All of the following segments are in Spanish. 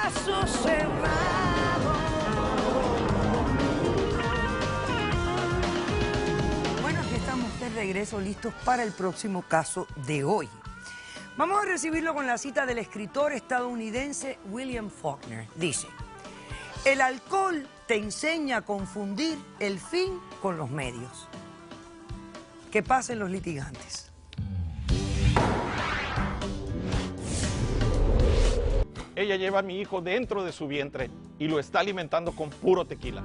caso cerrado. Bueno, aquí estamos de regreso, listos para el próximo caso de hoy. Vamos a recibirlo con la cita del escritor estadounidense William Faulkner. Dice: el alcohol te enseña a confundir el fin con los medios. Que pasen los litigantes. Ella lleva a mi hijo dentro de su vientre y lo está alimentando con puro tequila.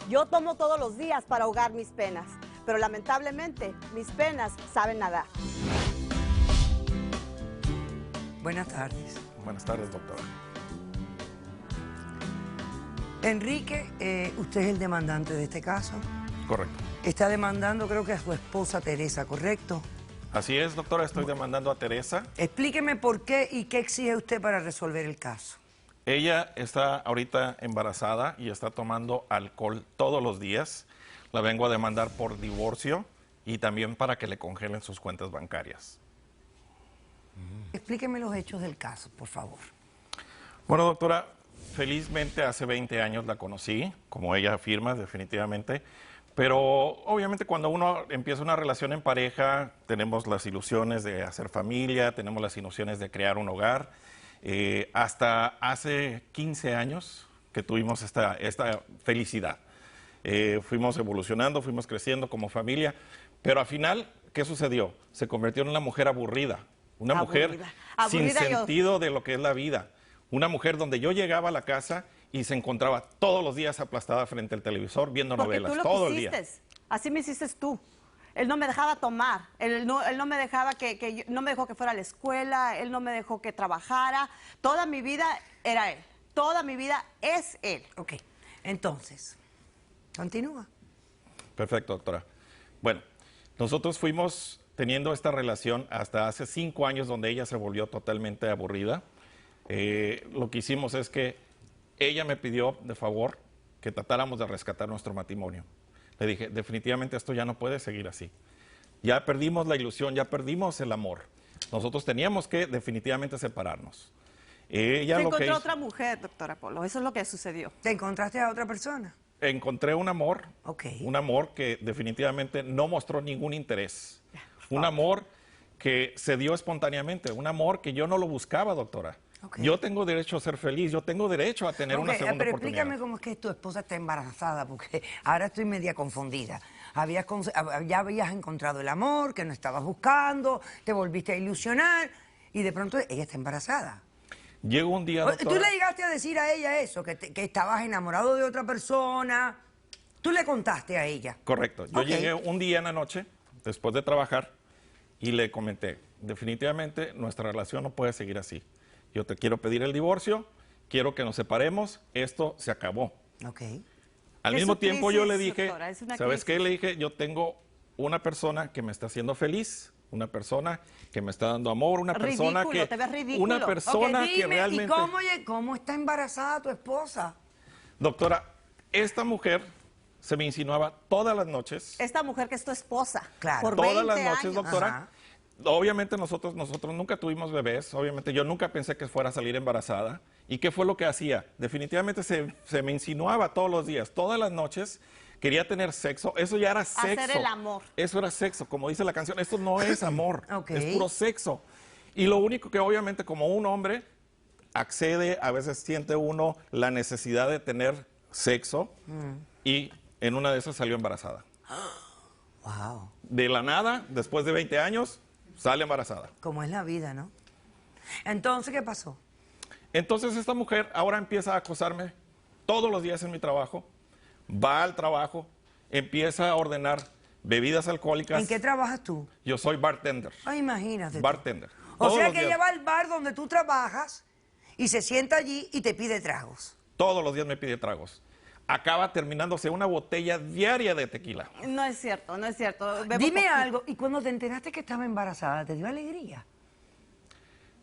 Yo tomo todos los días para ahogar mis penas, pero lamentablemente mis penas saben nadar. Buenas tardes. Buenas tardes, doctora. Enrique, usted es el demandante de este caso. Correcto. Está demandando, creo que a su esposa Teresa, ¿correcto? Así es, doctora, estoy demandando a Teresa. Explíqueme por qué y qué exige usted para resolver el caso. Ella está ahorita embarazada y está tomando alcohol todos los días. La vengo a demandar por divorcio y también para que le congelen sus cuentas bancarias. Explíqueme los hechos del caso, por favor. Bueno, doctora, felizmente hace 20 años la conocí, como ella afirma, definitivamente. Pero obviamente cuando uno empieza una relación en pareja, tenemos las ilusiones de hacer familia, tenemos las ilusiones de crear un hogar. Hasta hace 15 años que tuvimos esta felicidad. Fuimos evolucionando, fuimos creciendo como familia, pero al final, ¿qué sucedió? Se convirtió en una mujer aburrida, una mujer sin sentido de lo que es la vida. Una mujer donde yo llegaba a la casa y se encontraba todos los días aplastada frente al televisor viendo novelas, todo el día. Así me hiciste tú. Él no me dejaba tomar, él no me dejaba no me dejó que fuera a la escuela, él no me dejó que trabajara. Toda mi vida era él, toda mi vida es él. Ok, entonces, continúa. Perfecto, doctora. Bueno, nosotros fuimos teniendo esta relación hasta hace 5 años donde ella se volvió totalmente aburrida. Lo que hicimos es que ella me pidió de favor que tratáramos de rescatar nuestro matrimonio. Le dije, definitivamente esto ya no puede seguir así. Ya perdimos la ilusión, ya perdimos el amor. Nosotros teníamos que definitivamente separarnos. Se encontró otra mujer, doctora Polo, eso es lo que sucedió. ¿Te encontraste a otra persona? Encontré un amor, Okay. Un amor que definitivamente no mostró ningún interés. Un amor que se dio espontáneamente, un amor que yo no lo buscaba, doctora. Okay. Yo tengo derecho a ser feliz, yo tengo derecho a tener una segunda pero oportunidad. Explícame cómo es que tu esposa está embarazada, porque ahora estoy media confundida. Ya habías encontrado el amor que no estabas buscando, te volviste a ilusionar y de pronto ella está embarazada. Llegó un día, doctora. ¿Tú le llegaste a decir a ella eso, que estabas enamorado de otra persona? ¿Tú le contaste a ella? Correcto. Yo llegué un día en la noche, después de trabajar, y le comenté, definitivamente nuestra relación no puede seguir así. Yo te quiero pedir el divorcio, quiero que nos separemos, esto se acabó. Okay. Al mismo tiempo yo le dije, ¿sabes qué? Le dije, yo tengo una persona que me está haciendo feliz, una persona que me está dando amor, una persona que... te ves ridículo. Una persona que realmente... ¿Y cómo está embarazada tu esposa? Doctora, esta mujer se me insinuaba todas las noches. Esta mujer que es tu esposa. Claro. Por todas 20 las noches, años. doctora. Ajá. Obviamente nosotros nunca tuvimos bebés, obviamente yo nunca pensé que fuera a salir embarazada. ¿Y qué fue lo que hacía? Definitivamente se me insinuaba todos los días, todas las noches, quería tener sexo, eso ya era sexo. Hacer el amor. Eso era sexo, como dice la canción, esto no es amor, Okay. es puro sexo. Y lo único que obviamente como un hombre accede, a veces siente uno la necesidad de tener sexo y en una de esas salió embarazada. Wow. De la nada, después de 20 años, sale embarazada. Como es la vida, ¿no? Entonces, ¿qué pasó? Entonces esta mujer ahora empieza a acosarme todos los días en mi trabajo, va al trabajo, empieza a ordenar bebidas alcohólicas. ¿En qué trabajas tú? Yo soy bartender. Ay, imagínate. Bartender. O Todos sea los que días. ella va al bar donde tú trabajas y se sienta allí y te pide tragos. Todos los días me pide tragos. Acaba terminándose una botella diaria de tequila. No es cierto, no es cierto. Bebo Dime poquito. algo, ¿y cuando te enteraste que estaba embarazada, te dio alegría?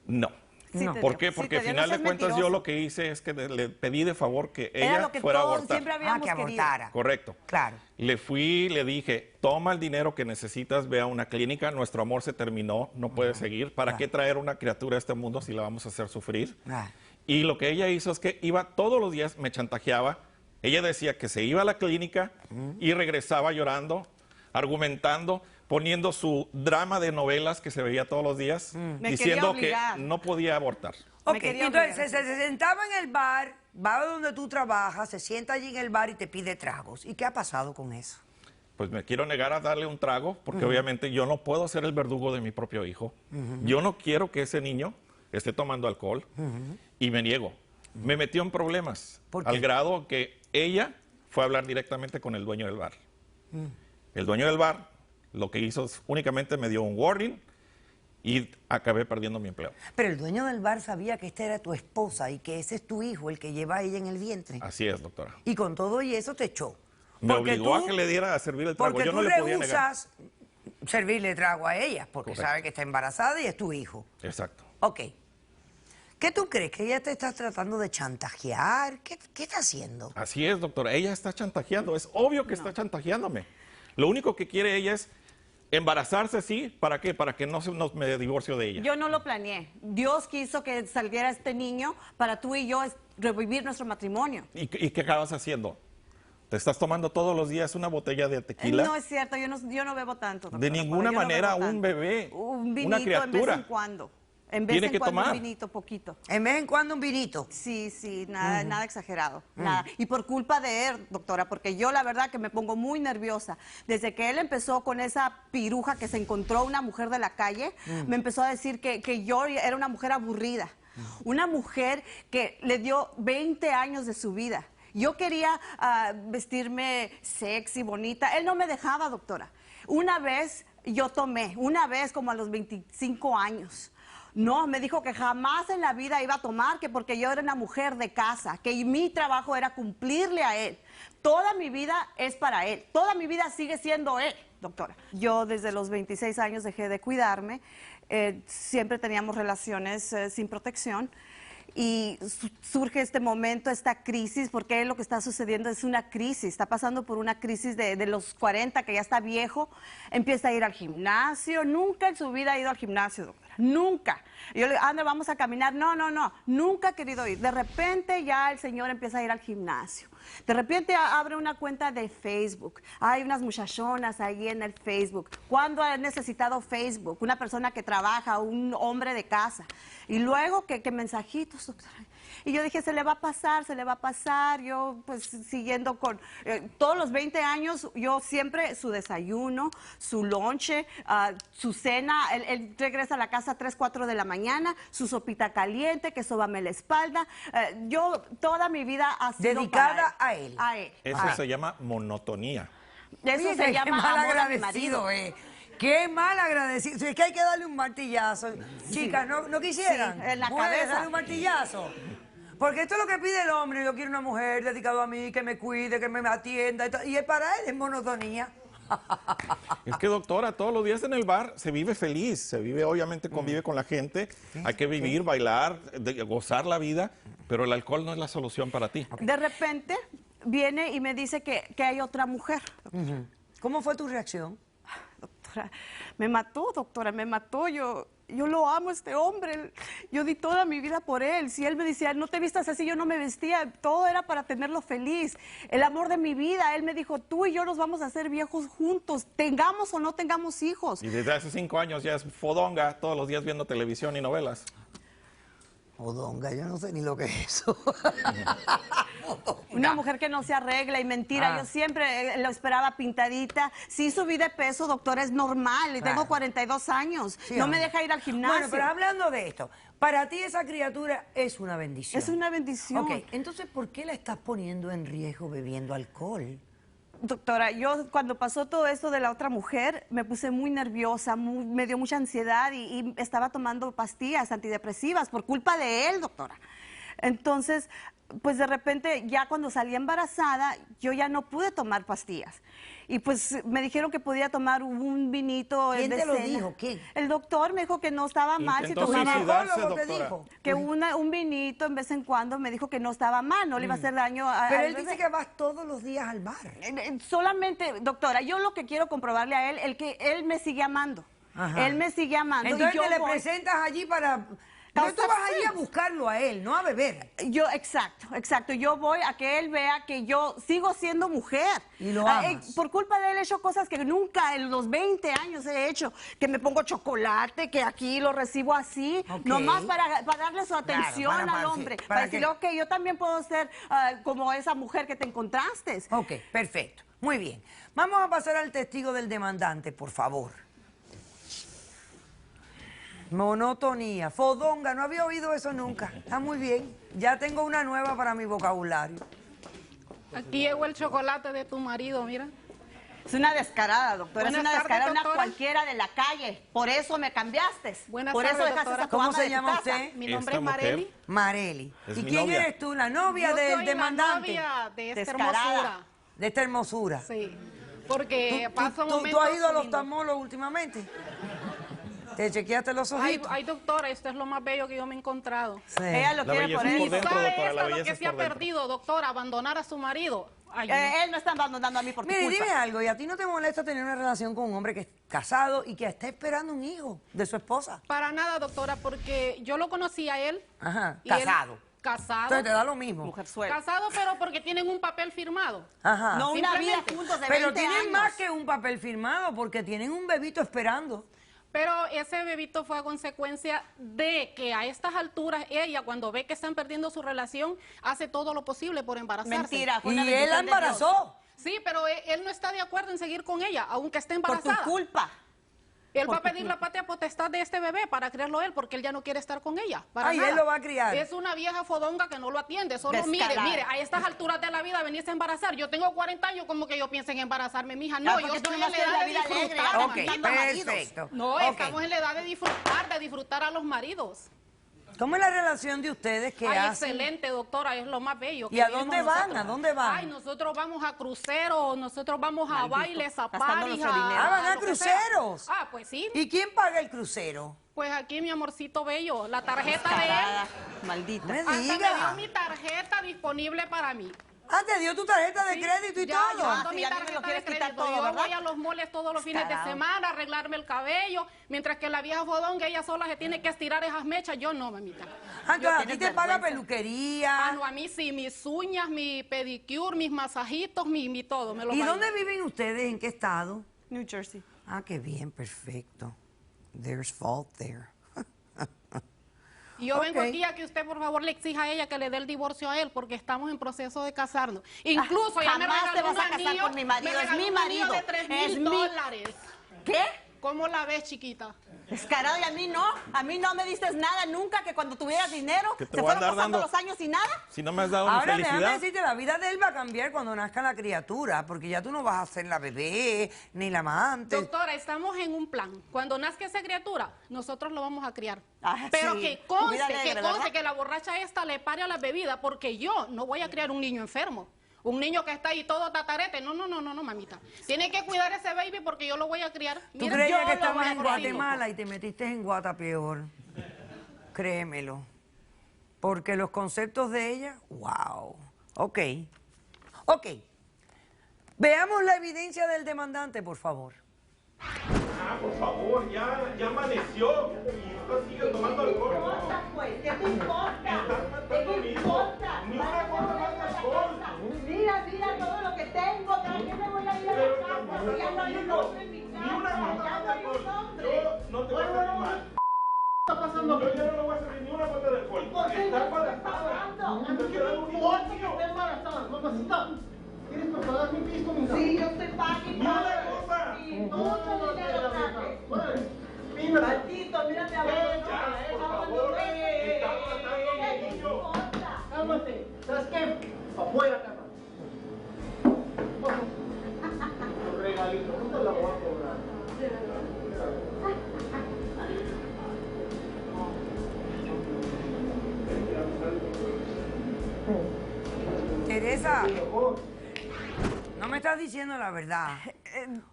No. Sí No. te ¿Por dio, qué? sí Porque te al dio, final no de seas cuentas yo mentiroso. lo que hice es que le pedí de favor que Era ella lo que fuera a todos abortar. siempre habíamos que querido. abortara. Correcto. Claro. Le fui, le dije, toma el dinero que necesitas, ve a una clínica, nuestro amor se terminó, no puede seguir. ¿Para qué traer una criatura a este mundo si la vamos a hacer sufrir? Ah. Y lo que ella hizo es que iba todos los días, me chantajeaba. Ella decía que se iba a la clínica y regresaba llorando, argumentando, poniendo su drama de novelas que se veía todos los días, Me diciendo que quería obligar. no podía abortar. Me Ok, quería entonces obligar. se sentaba en el bar, va donde tú trabajas, se sienta allí en el bar y te pide tragos. ¿Y qué ha pasado con eso? Pues me quiero negar a darle un trago, porque obviamente yo no puedo ser el verdugo de mi propio hijo. Yo no quiero que ese niño esté tomando alcohol y me niego. Me metió en problemas, ¿Por qué? al grado que ella fue a hablar directamente con el dueño del bar. El dueño del bar lo que hizo es únicamente me dio un warning y acabé perdiendo mi empleo. Pero el dueño del bar sabía que esta era tu esposa y que ese es tu hijo, el que lleva a ella en el vientre. Así es, doctora. Y con todo y eso te echó. Me Porque obligó a tú- que le diera a servir el trago. Porque Yo tú no le podía negar. rehusas servirle trago a ella, porque Correcto. sabe que está embarazada y es tu hijo. Exacto. Ok. ¿Qué tú crees? ¿Que ella te está tratando de chantajear? ¿Qué está haciendo? Así es, doctora. Ella está chantajeando. Es obvio que está chantajeándome. Lo único que quiere ella es embarazarse, sí. ¿Para qué? Para que no me divorcio de ella. Yo no lo planeé. Dios quiso que saliera este niño para tú y yo revivir nuestro matrimonio. ¿Y qué acabas haciendo? ¿Te estás tomando todos los días una botella de tequila? No es cierto, yo no bebo tanto. doctora, De ninguna yo no manera bebo un tanto. bebé, Un vinito una en vez criatura. en cuando. En vez Tiene en que cuando tomar. un vinito, poquito. En vez en cuando un vinito. Sí, sí, nada, nada exagerado, nada. Y por culpa de él, doctora, porque yo la verdad que me pongo muy nerviosa. Desde que él empezó con esa piruja que se encontró una mujer de la calle, me empezó a decir que yo era una mujer aburrida, una mujer que le dio 20 años de su vida. Yo quería vestirme sexy, bonita. Él no me dejaba, doctora. Una vez yo tomé, una vez como a los 25 años. No, me dijo que jamás en la vida iba a tomar, que porque yo era una mujer de casa, que mi trabajo era cumplirle a él. Toda mi vida es para él, toda mi vida sigue siendo él, doctora. Yo desde los 26 años dejé de cuidarme, siempre teníamos relaciones sin protección. Y surge este momento, esta crisis, porque lo que está sucediendo es una crisis, está pasando por una crisis de los 40, que ya está viejo, empieza a ir al gimnasio, nunca en su vida ha ido al gimnasio, doctora, nunca. Yo le digo, André, vamos a caminar, no, nunca ha querido ir. De repente ya el señor empieza a ir al gimnasio, de repente abre una cuenta de Facebook, hay unas muchachonas ahí en el Facebook. ¿Cuándo ha necesitado Facebook? Una persona que trabaja, un hombre de casa, y luego que mensajitos, doctora. Y yo dije, se le va a pasar, yo pues siguiendo con todos los 20 años, yo siempre su desayuno, su lonche, su cena, él regresa a la casa a 3, 4 de la mañana, su sopita caliente, que sóbame la espalda, yo toda mi vida ha sido Dedicada para a él. A él. Eso se llama monotonía. Eso Oye, se qué llama mal amor a mi agradecido, marido. Qué mal agradecido. Es que hay que darle un martillazo. Chicas, ¿no quisieran? Sí, en la Mujeres, cabeza. darle un martillazo. Porque esto es lo que pide el hombre. Yo quiero una mujer dedicada a mí, que me cuide, que me atienda. Y es para él es monotonía. Es que, doctora, todos los días en el bar se vive feliz, se vive, obviamente, convive con la gente, hay que vivir, bailar, gozar la vida, pero el alcohol no es la solución para ti. De repente viene y me dice que hay otra mujer. ¿Cómo fue tu reacción? Doctora, me mató, doctora, me mató. Yo lo amo a este hombre. Yo di toda mi vida por él. Si él me decía, no te vistas así, yo no me vestía. Todo era para tenerlo feliz. El amor de mi vida. Él me dijo, tú y yo nos vamos a hacer viejos juntos, tengamos o no tengamos hijos. Y desde hace 5 años ya es fodonga, todos los días viendo televisión y novelas. Odonga, yo no sé ni lo que es eso. Una mujer que no se arregla y mentira. Yo siempre lo esperaba pintadita. Sí subí de peso, doctora, es normal. Y tengo 42 años. Sí, no me hombre. deja ir al gimnasio. Bueno, pero hablando de esto, para ti esa criatura es una bendición. Es una bendición. Ok, entonces, ¿por qué la estás poniendo en riesgo bebiendo alcohol? Doctora, yo cuando pasó todo esto de la otra mujer, me puse muy nerviosa, me dio mucha ansiedad y estaba tomando pastillas antidepresivas por culpa de él, doctora. Entonces, pues de repente, ya cuando salí embarazada, yo ya no pude tomar pastillas. Y pues me dijeron que podía tomar un vinito ¿Quién de te lo cena. dijo? ¿Quién? El doctor me dijo que no estaba mal si Intentó tomaba suicidarse, ginecólogo te doctora. dijo. que un vinito en vez en cuando. Me dijo que no estaba mal, no le iba a hacer daño a Pero al él dice bebé. que vas todos los días al bar. Solamente, doctora, yo lo que quiero comprobarle a él, que él me sigue amando. Ajá. Él me sigue amando. Entonces y yo te le voy- presentas allí para... Pero tú Causar vas allí a celos. buscarlo a él, no a beber. Exacto. Yo voy a que él vea que yo sigo siendo mujer. Y lo amas. Por culpa de él he hecho cosas que nunca en los 20 años he hecho. Que me pongo chocolate, que aquí lo recibo así. Ok. Nomás para darle su atención para al que- hombre. para Para que- decirle, ok, yo también puedo ser como esa mujer que te encontraste. Ok, perfecto. Muy bien. Vamos a pasar al testigo del demandante, por favor. Monotonía, fodonga, no había oído eso nunca. Está muy bien. Ya tengo una nueva para mi vocabulario. Aquí llegó el chocolate de tu marido, mira. Es una descarada, doctora. Buenas es una tardes, descarada, una doctora. cualquiera de la calle. Por eso me cambiaste. Buenas Por tardes, eso dejaste doctora. a tu ¿Cómo ama se de tu llama casa. usted? Mi nombre Esta es Mareli. mujer. Mareli. Es ¿Y mi quién novia. eres tú? ¿La novia Yo del soy demandante? la novia de esta Descarada. hermosura. De esta hermosura. Sí, porque ¿Tú paso tú momentos has ido al lindos. oftalmólogo últimamente? ¿Te chequeaste los Ay, ojitos? ay, doctora, esto es lo más bello que yo me he encontrado. Sí. Ella lo La quiere belleza por es él. por dentro, ¿Sabe doctora, la esto lo belleza que es se ha por dentro. perdido, doctora? Abandonar a su marido. Ay, Él me está abandonando a mí por tu Mire, culpa. dime algo, ¿y a ti no te molesta tener una relación con un hombre que es casado y que está esperando un hijo de su esposa? Para nada, doctora, porque yo lo conocí a él. Ajá, y él- casado. casado. Entonces te da lo mismo. Mujer suelta. Casado, pero porque tienen un papel firmado. Ajá. No, una vida Simplemente. juntos de Pero 20 tienen años. más que un papel firmado porque tienen un bebito esperando. Pero ese bebito fue a consecuencia de que a estas alturas ella, cuando ve que están perdiendo su relación, hace todo lo posible por embarazarse. Mentira. Fue Y una él la bendición de Dios. embarazó. Sí, pero él no está de acuerdo en seguir con ella, aunque esté Por embarazada. tu culpa. Él por va a tu pedir la patria potestad de este bebé para criarlo él, porque él ya no quiere estar con ella. Para Ah, y nada. él lo va a criar. Es una vieja fodonga que no lo atiende. Solo Descarada. mire, a estas alturas de la vida venirse a embarazar. Yo tengo 40 años, como que yo pienso en embarazarme, mija. No, Ah, yo porque tú estoy en nomás la quieres edad la de vida alegre, disfrutar. ya Ok, Mandando maridos. perfecto. No, Ok. estamos en la edad de disfrutar a los maridos. ¿Cómo es la relación de ustedes que Ay, hacen? excelente, doctora, es lo más bello. ¿Y que a vivimos dónde van? nosotros. ¿A dónde van? Ay, nosotros vamos a cruceros, nosotros vamos a Maldito, bailes, a gastando paris, nuestro dinero. Ah, van a lo que sea. cruceros. Ah, pues sí. ¿Y quién paga el crucero? Pues aquí, mi amorcito bello, la tarjeta de Descarada. él. Maldita. Me Hasta me dio diga. mi tarjeta disponible para mí. Ah, te dio tu tarjeta de Sí, crédito y ya, todo. yo ando sí, mi a mí me lo tarjeta de quieres quitar crédito. todo, Yo ¿verdad? voy a los moles todos los fines de Descarado. semana a arreglarme el cabello, mientras que la vieja fodonga, ella sola se tiene que estirar esas mechas. Yo no, mamita. Ah, entonces a ti tienes te paga vergüenza. peluquería. Ah, no, a mí sí, mis uñas, mi pedicure, mis masajitos, mi todo. Me lo ¿Y bailo. dónde viven ustedes? ¿En qué estado? New Jersey. Ah, qué bien, perfecto. There's fault there. Y yo vengo Ok. aquí a que usted, por favor, le exija a ella que le dé el divorcio a él, porque estamos en proceso de casarnos. Incluso ya me jamás te regaló vas a un casar anillo, con mi marido, me es regaló mi un anillo marido, de $3,000. es mi- ¿Qué? ¿Cómo la ves, chiquita? Descarado, y a mí no me dices nada nunca, que cuando tuvieras dinero Que te se voy a fueron andar pasando dando- los años y nada. Si no me has dado mi Ahora déjame felicidad. decirte, la vida de él va a cambiar cuando nazca la criatura, porque ya tú no vas a ser la bebé, ni la amante. Doctora, estamos en un plan. Cuando nazca esa criatura, nosotros lo vamos a criar. Ah, Pero sí. que Vida conste, alegre, ¿verdad? que la borracha esta le pare a la bebida, porque yo no voy a criar un niño enfermo. Un niño que está ahí todo tatarete. No, mamita. Tiene que cuidar ese baby porque yo lo voy a criar. Tú Mira, creías yo que lo voy estabas a en criar. Guatemala y te metiste en Guata peor. Créemelo. Porque los conceptos de ella, wow. Ok. Ok. Veamos la evidencia del demandante, por favor. Ah, por favor, ya amaneció. Y usted sigue tomando alcohol. Pues, ¿qué te importa? ¿Qué te importa? Ni una gota más de alcohol. Mira todo lo que tengo, cada quien me voy a ir a Pero la casa, estás ya no hay un conmigo. hombre en mi Ni casa, una ya gota no más de hay un alcohol. hombre. Yo no te voy a servir más. ¿Qué está pasando? Yo ya no le voy a servir ni una gota de alcohol. ¿Por qué Está no embarazada. hablando? Te ¿Qué queda me un importa que niño. esté embarazada? Mamacita, ¿tienes para pagar mi pisto, mija? Sí, yo estoy pagando. Ni una cosa. Mucho dinero saque. Órale, pímela. Maldito, mírame a ver. Ya, por favor. Está matando a mi niño. Cálmate. ¿Sabes qué? Afuera, cama. Tu regalito, no te la voy a cobrar. Teresa, no me estás diciendo la verdad.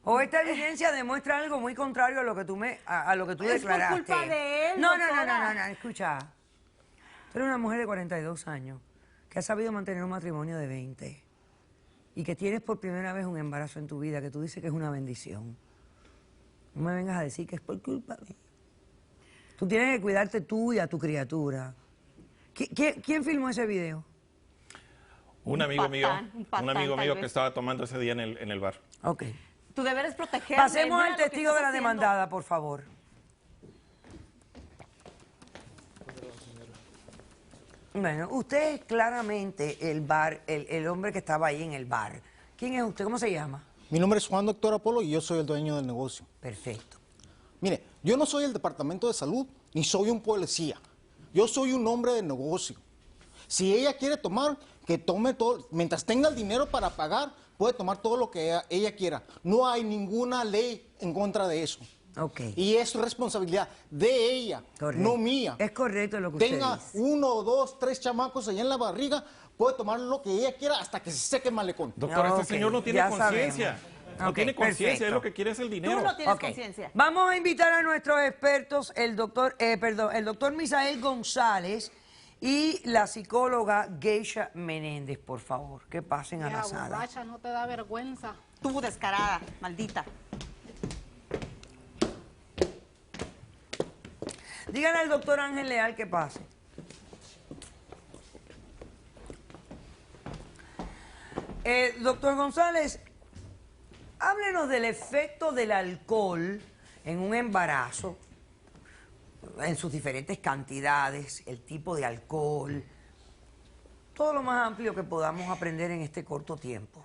O esta evidencia demuestra algo muy contrario a lo que tú declaraste. Es por culpa de él, No, doctora. escucha. Tú eres una mujer de 42 años que ha sabido mantener un matrimonio de 20 y que tienes por primera vez un embarazo en tu vida que tú dices que es una bendición. No me vengas a decir que es por culpa de... Tú tienes que cuidarte tú y a tu criatura. ¿Quién filmó ese video? Un amigo mío, patán, un amigo tal mío vez. que estaba tomando ese día en el bar. Ok. Tu deber es protegerme. Pasemos mira al lo que testigo de estás la haciendo. demandada, por favor. Bueno, usted es claramente el hombre que estaba ahí en el bar. ¿Quién es usted? ¿Cómo se llama? Mi nombre es Juan Doctor Apolo y yo soy el dueño del negocio. Perfecto. Mire, yo no soy el departamento de salud ni soy un policía. Yo soy un hombre de negocio. Si ella quiere tomar, que tome todo. Mientras tenga el dinero para pagar, puede tomar todo lo que ella quiera. No hay ninguna ley en contra de eso. Ok. Y es responsabilidad de ella, Correcto. no mía. Es correcto lo que usted Tenga dice. 1, 2, 3 chamacos allá en la barriga, puede tomar lo que ella quiera hasta que se seque el malecón. Doctor, Ok, este señor no tiene ya conciencia. sabemos. No Ok, tiene conciencia, perfecto. es lo que quiere es el dinero. Tú no tienes Ok. conciencia. Vamos a invitar a nuestros expertos, el doctor Misael González y la psicóloga Geisha Menéndez, por favor, que pasen a la Ya, sala. borracha, no te da vergüenza. Tú descarada, maldita. Díganle al doctor Ángel Leal que pase. Doctor González, háblenos del efecto del alcohol en un embarazo, en sus diferentes cantidades, el tipo de alcohol, todo lo más amplio que podamos aprender en este corto tiempo.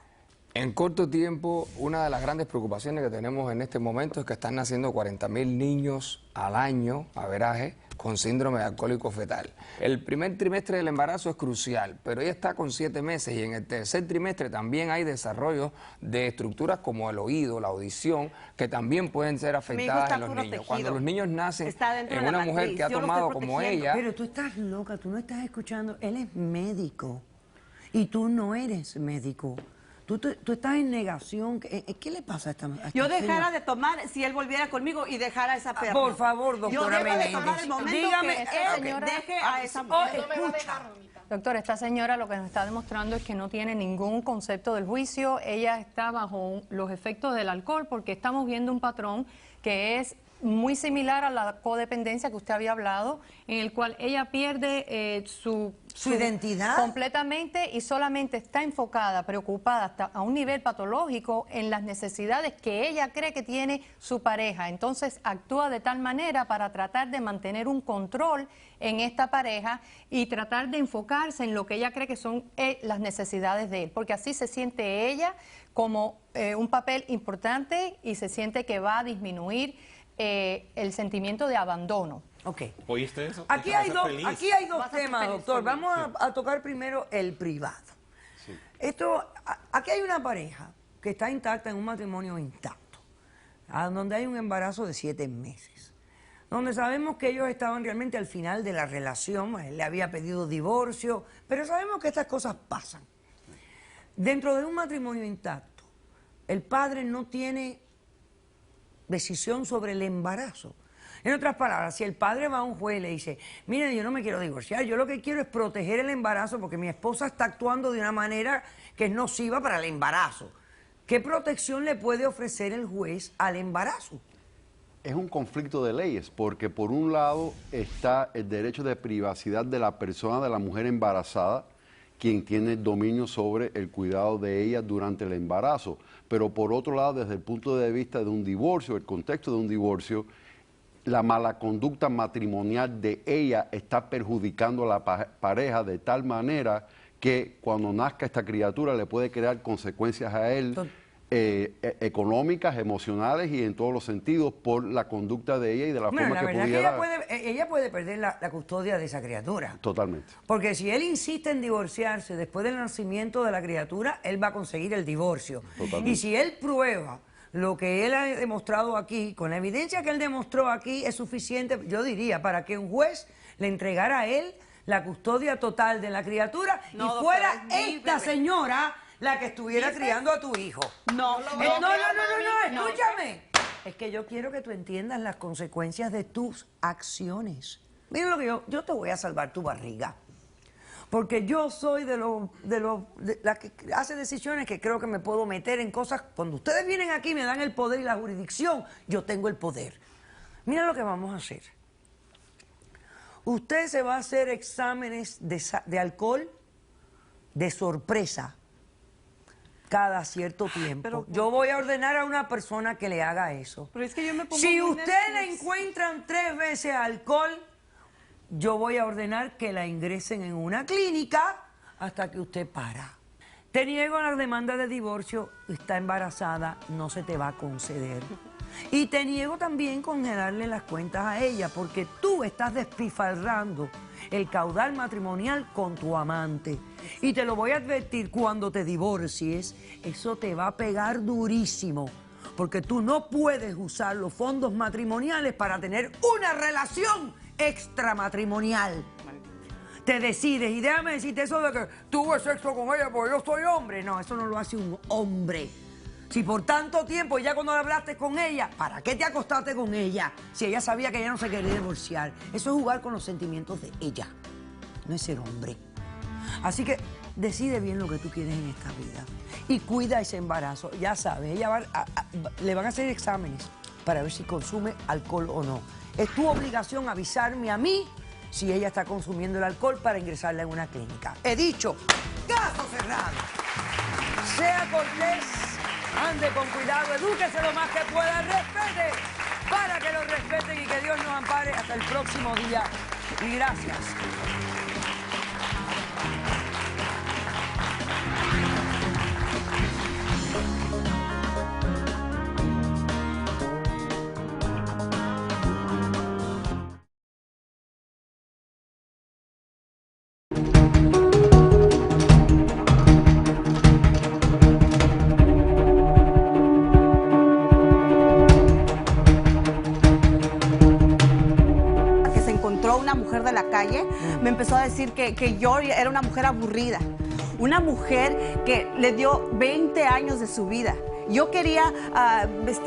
En corto tiempo, una de las grandes preocupaciones que tenemos en este momento es que están naciendo 40.000 niños al año, averaje, con síndrome de alcohólico fetal. El primer trimestre del embarazo es crucial, pero ella está con 7 meses y en el tercer trimestre también hay desarrollo de estructuras como el oído, la audición, que también pueden ser afectadas está en los niños. protegido. Cuando los niños nacen Está dentro en de la una mujer matriz. que ha Yo lo tomado estoy como protegiendo. ella... Pero tú estás loca, tú no estás escuchando. Él es médico y tú no eres médico. Tú estás en negación. ¿Qué le pasa a esta Yo señora? dejara de tomar si él volviera conmigo y dejara a esa perra. Por favor, Yo doctora dejo de Menéndez. tomar el momento Dígame, que esta él señora- deje a esa Oh, mujer. No me va a escucha. dejar, mamita. Doctor, esta señora lo que nos está demostrando es que no tiene ningún concepto del juicio. Ella está bajo los efectos del alcohol porque estamos viendo un patrón que es muy similar a la codependencia que usted había hablado, en el cual ella pierde su identidad. completamente y solamente está enfocada, preocupada hasta a un nivel patológico en las necesidades que ella cree que tiene su pareja. Entonces actúa de tal manera para tratar de mantener un control en esta pareja y tratar de enfocarse en lo que ella cree que son las necesidades de él, porque así se siente ella como un papel importante y se siente que va a disminuir el sentimiento de abandono. Ok. ¿Oíste eso? Aquí Te vas hay a dos, ser feliz. aquí hay dos Vas a ser temas, feliz doctor. conmigo. Vamos a tocar primero el privado. Aquí hay una pareja que está intacta en un matrimonio intacto, donde hay un embarazo de 7 meses, donde sabemos que ellos estaban realmente al final de la relación, él le había pedido divorcio, pero sabemos que estas cosas pasan. Dentro de un matrimonio intacto, el padre no tiene decisión sobre el embarazo. En otras palabras, si el padre va a un juez y le dice, mire, yo no me quiero divorciar, yo lo que quiero es proteger el embarazo porque mi esposa está actuando de una manera que es nociva para el embarazo. ¿Qué protección le puede ofrecer el juez al embarazo? Es un conflicto de leyes, porque por un lado está el derecho de privacidad de la persona, de la mujer embarazada, quien tiene dominio sobre el cuidado de ella durante el embarazo. Pero por otro lado, desde el punto de vista de un divorcio, el contexto de un divorcio, la mala conducta matrimonial de ella está perjudicando a la pareja de tal manera que cuando nazca esta criatura le puede crear consecuencias a él económicas, emocionales y en todos los sentidos por la conducta de ella y de la Bueno, forma la que verdad pudiera... es que ella puede perder la custodia de esa criatura. Totalmente. Porque si él insiste en divorciarse después del nacimiento de la criatura, él va a conseguir el divorcio. Totalmente. Y si él prueba lo que él ha demostrado aquí, con la evidencia que él demostró aquí, es suficiente, yo diría, para que un juez le entregara a él la custodia total de la criatura No, y doctora, fuera es mi esta bebé. señora la que estuviera ¿Dices? criando a tu hijo. No, No, escúchame. Es que yo quiero que tú entiendas las consecuencias de tus acciones. Mira lo que yo te voy a salvar tu barriga. Porque yo soy de la que hace decisiones que creo que me puedo meter en cosas. Cuando ustedes vienen aquí y me dan el poder y la jurisdicción, yo tengo el poder. Mira lo que vamos a hacer. Usted se va a hacer exámenes de alcohol de sorpresa cada cierto tiempo. pero- yo voy a ordenar a una persona que le haga eso. Pero es que yo me pongo Si muy usted le nerviosa. encuentran 3 veces alcohol, yo voy a ordenar que la ingresen en una clínica hasta que usted para. Te niego la demanda de divorcio, está embarazada, no se te va a conceder. Y te niego también congelarle las cuentas a ella, porque tú estás despilfarrando el caudal matrimonial con tu amante. Y te lo voy a advertir, cuando te divorcies, eso te va a pegar durísimo, porque tú no puedes usar los fondos matrimoniales para tener una relación extramatrimonial. Te decides, y déjame decirte eso de que tuve sexo con ella porque yo soy hombre. No, eso no lo hace un hombre. Si por tanto tiempo, ya cuando hablaste con ella, ¿para qué te acostaste con ella? Si ella sabía que ella no se quería divorciar. Eso es jugar con los sentimientos de ella, no es ser hombre. Así que decide bien lo que tú quieres en esta vida y cuida ese embarazo. Ya sabes, ella le van a hacer exámenes para ver si consume alcohol o no. Es tu obligación avisarme a mí si ella está consumiendo el alcohol para ingresarla en una clínica. He dicho, caso cerrado. Sea cortés, ande con cuidado, edúquese lo más que pueda, respete para que lo respeten y que Dios nos ampare hasta el próximo día. Y gracias. Que se encontró una mujer de la calle, me empezó a decir que yo era una mujer aburrida, una mujer que le dio 20 años de su vida. Yo quería vestir